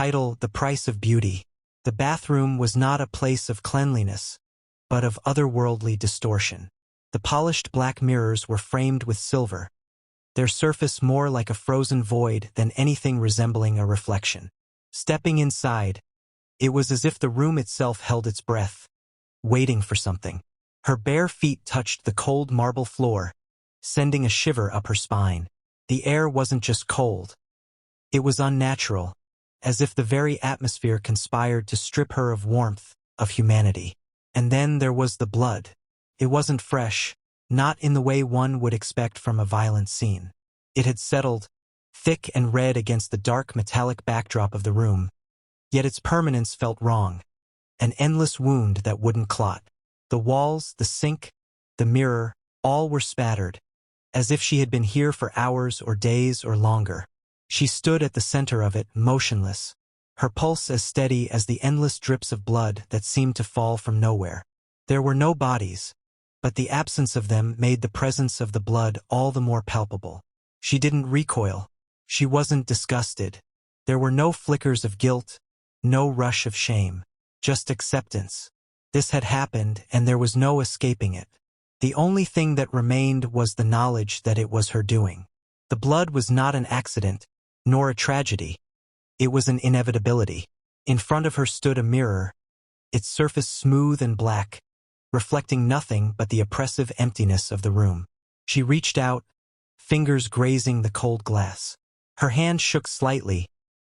Title: The Price of Beauty. The bathroom was not a place of cleanliness, but of otherworldly distortion. The polished black mirrors were framed with silver, their surface more like a frozen void than anything resembling a reflection. Stepping inside, it was as if the room itself held its breath, waiting for something. Her bare feet touched the cold marble floor, sending a shiver up her spine. The air wasn't just cold. It was unnatural, as if the very atmosphere conspired to strip her of warmth, of humanity. And then there was the blood. It wasn't fresh, not in the way one would expect from a violent scene. It had settled, thick and red against the dark metallic backdrop of the room, yet its permanence felt wrong. An endless wound that wouldn't clot. The walls, the sink, the mirror, all were spattered, as if she had been here for hours or days or longer. She stood at the center of it, motionless, her pulse as steady as the endless drips of blood that seemed to fall from nowhere. There were no bodies, but the absence of them made the presence of the blood all the more palpable. She didn't recoil. She wasn't disgusted. There were no flickers of guilt, no rush of shame, just acceptance. This had happened, and there was no escaping it. The only thing that remained was the knowledge that it was her doing. The blood was not an accident, nor a tragedy. It was an inevitability. In front of her stood a mirror, its surface smooth and black, reflecting nothing but the oppressive emptiness of the room. She reached out, fingers grazing the cold glass. Her hand shook slightly,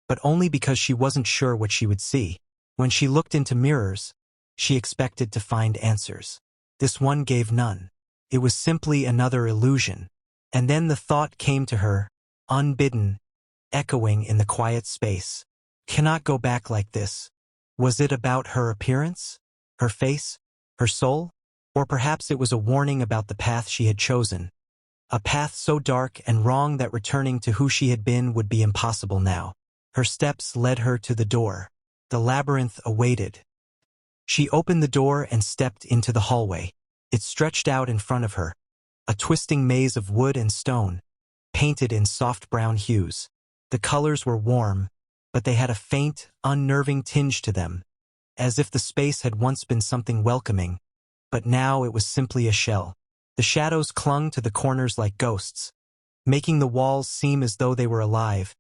but only because she wasn't sure what she would see. When she looked into mirrors, she expected to find answers. This one gave none. It was simply another illusion. And then the thought came to her, unbidden, echoing in the quiet space. Cannot go back like this. Was it about her appearance? Her face? Her soul? Or perhaps it was a warning about the path she had chosen. A path so dark and wrong that returning to who she had been would be impossible now. Her steps led her to the door. The labyrinth awaited. She opened the door and stepped into the hallway. It stretched out in front of her, a twisting maze of wood and stone, painted in soft brown hues. The colors were warm, but they had a faint, unnerving tinge to them, as if the space had once been something welcoming, but now it was simply a shell. The shadows clung to the corners like ghosts, making the walls seem as though they were alive,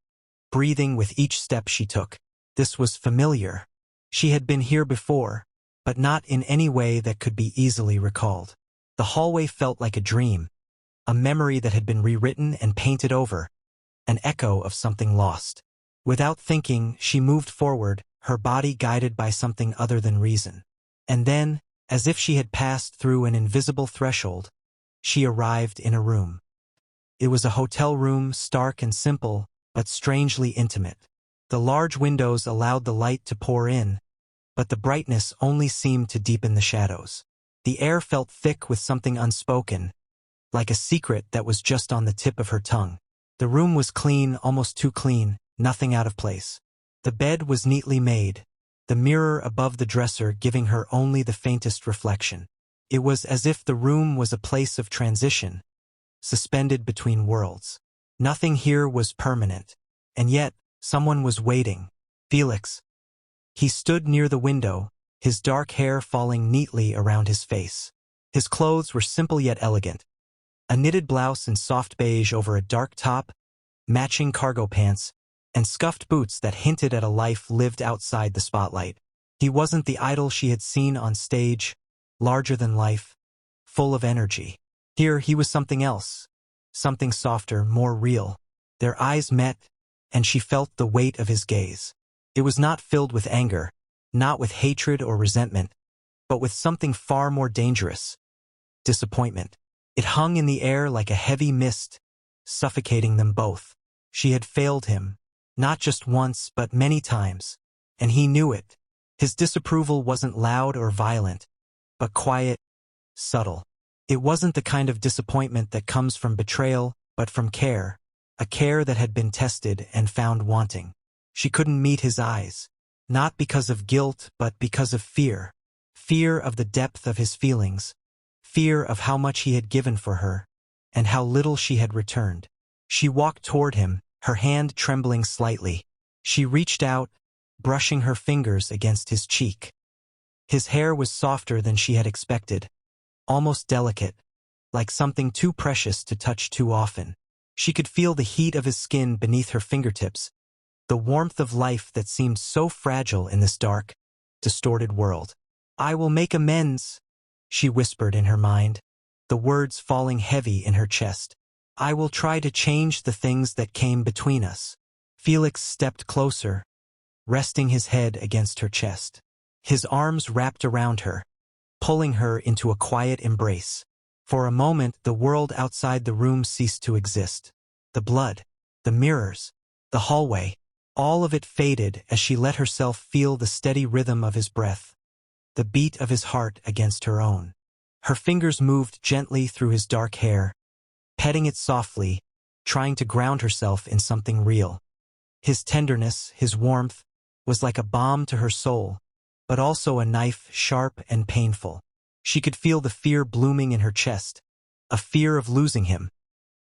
breathing with each step she took. This was familiar. She had been here before, but not in any way that could be easily recalled. The hallway felt like a dream, a memory that had been rewritten and painted over, an echo of something lost. Without thinking, she moved forward, her body guided by something other than reason. And then, as if she had passed through an invisible threshold, she arrived in a room. It was a hotel room, stark and simple, but strangely intimate. The large windows allowed the light to pour in, but the brightness only seemed to deepen the shadows. The air felt thick with something unspoken, like a secret that was just on the tip of her tongue. The room was clean, almost too clean, nothing out of place. The bed was neatly made, the mirror above the dresser giving her only the faintest reflection. It was as if the room was a place of transition, suspended between worlds. Nothing here was permanent, and yet someone was waiting. Felix. He stood near the window, his dark hair falling neatly around his face. His clothes were simple yet elegant. A knitted blouse in soft beige over a dark top, matching cargo pants, and scuffed boots that hinted at a life lived outside the spotlight. He wasn't the idol she had seen on stage, larger than life, full of energy. Here he was something else, something softer, more real. Their eyes met, and she felt the weight of his gaze. It was not filled with anger, not with hatred or resentment, but with something far more dangerous: disappointment. It hung in the air like a heavy mist, suffocating them both. She had failed him, not just once but many times, and he knew it. His disapproval wasn't loud or violent, but quiet, subtle. It wasn't the kind of disappointment that comes from betrayal, but from care, a care that had been tested and found wanting. She couldn't meet his eyes, not because of guilt but because of fear. Fear of the depth of his feelings, fear of how much he had given for her, and how little she had returned. She walked toward him, her hand trembling slightly. She reached out, brushing her fingers against his cheek. His hair was softer than she had expected, almost delicate, like something too precious to touch too often. She could feel the heat of his skin beneath her fingertips, the warmth of life that seemed so fragile in this dark, distorted world. "I will make amends," she whispered in her mind, the words falling heavy in her chest. "I will try to change the things that came between us." Felix stepped closer, resting his head against her chest. His arms wrapped around her, pulling her into a quiet embrace. For a moment, the world outside the room ceased to exist. The blood, the mirrors, the hallway, all of it faded as she let herself feel the steady rhythm of his breath, the beat of his heart against her own. Her fingers moved gently through his dark hair, petting it softly, trying to ground herself in something real. His tenderness, his warmth, was like a balm to her soul, but also a knife sharp and painful. She could feel the fear blooming in her chest, a fear of losing him,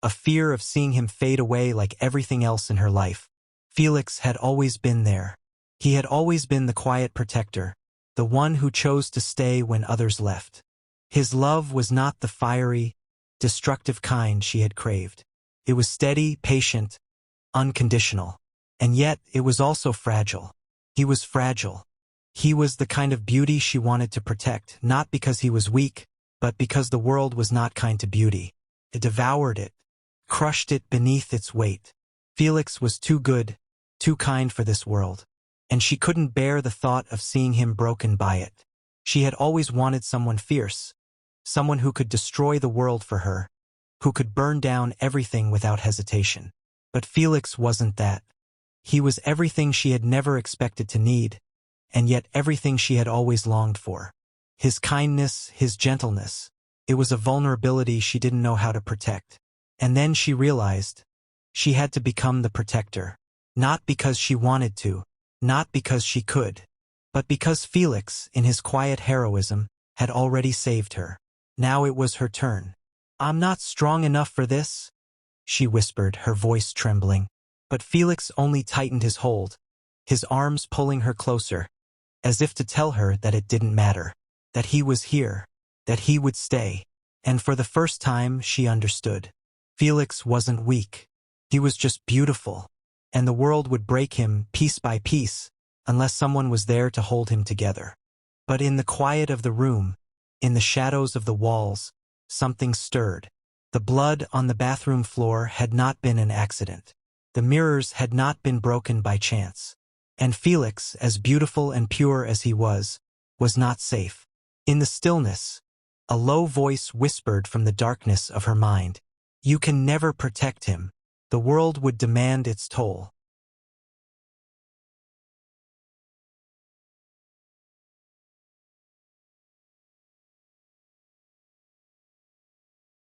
a fear of seeing him fade away like everything else in her life. Felix had always been there. He had always been the quiet protector, the one who chose to stay when others left. His love was not the fiery, destructive kind she had craved. It was steady, patient, unconditional. And yet, it was also fragile. He was fragile. He was the kind of beauty she wanted to protect, not because he was weak, but because the world was not kind to beauty. It devoured it, crushed it beneath its weight. Felix was too good, too kind for this world, and she couldn't bear the thought of seeing him broken by it. She had always wanted someone fierce, someone who could destroy the world for her, who could burn down everything without hesitation. But Felix wasn't that. He was everything she had never expected to need, and yet everything she had always longed for. His kindness, his gentleness. It was a vulnerability she didn't know how to protect. And then she realized she had to become the protector. Not because she wanted to, not because she could, but because Felix, in his quiet heroism, had already saved her. Now it was her turn. "I'm not strong enough for this," she whispered, her voice trembling. But Felix only tightened his hold, his arms pulling her closer, as if to tell her that it didn't matter, that he was here, that he would stay. And for the first time, she understood. Felix wasn't weak. He was just beautiful, and the world would break him piece by piece unless someone was there to hold him together. But in the quiet of the room, in the shadows of the walls, something stirred. The blood on the bathroom floor had not been an accident. The mirrors had not been broken by chance. And Felix, as beautiful and pure as he was not safe. In the stillness, a low voice whispered from the darkness of her mind, "You can never protect him. The world would demand its toll."